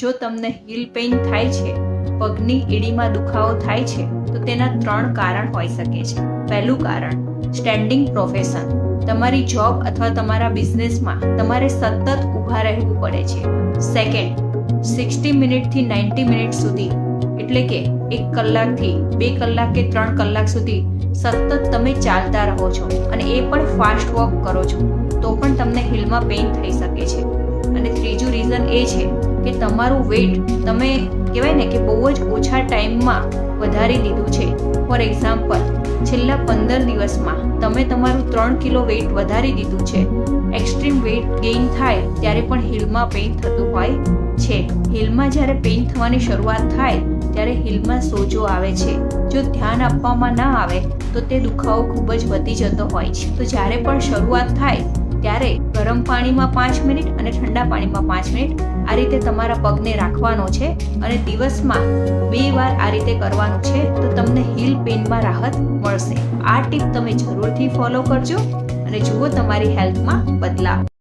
જો તમને heel pain થાય છે, પગની એડીમાં દુખાવો થાય છે, તો તેના 3 કારણ હોઈ શકે છે. પહેલું કારણ, સ્ટેન્ડિંગ પ્રોફેશન. તમારી જોબ અથવા તમારા બિઝનેસમાં તમારે સતત ઊભા રહેવું પડે છે. સેકન્ડ, 60 મિનિટથી 90 મિનિટ સુધી, એટલે કે 1 કલાકથી 2 કલાક કે 3 કલાક સુધી સતત તમે ચાલતા રહો છો અને એ પણ ફાસ્ટ વોક કરો છો, તો પણ તમને હીલમાં પેઇન થઈ શકે છે. અને ત્રીજું રીઝન એ છે કે તમારું વેઇટ તમે કહેવાય ને કે બહુ જ ઓછા ટાઈમમાં વધારી દીધું છે. ફોર એક્ઝામ્પલ, છેલ્લા 15 દિવસમાં તમે તમારું 3 કિલો વેઇટ વધારી દીધું છે. એક્સ્ટ્રીમ વેઇટ ગેઇન થાય ત્યારે પણ હીલમાં પેઇન થતું હોય છે. હીલમાં જ્યારે પેઇન થવાની શરૂઆત થાય ત્યારે હીલમાં સોજો આવે છે. જો ધ્યાન આપવામાં ના આવે તો તે દુખાવો ખૂબ જ વધી જતો હોય છે. તો જ્યારે પણ શરૂઆત થાય ત્યારે ગરમ પાણીમાં 5 મિનિટ અને ઠંડા પાણીમાં 5 મિનિટ આ રીતે તમારા પગને રાખવાનો છે અને દિવસમાં 2 વાર આ રીતે કરવાનું છે, તો તમને હીલ પેઇનમાં રાહત મળશે. આ ટીપ તમે જરૂરથી ફોલો કરજો અને જુઓ તમારી હેલ્થમાં બદલાવ.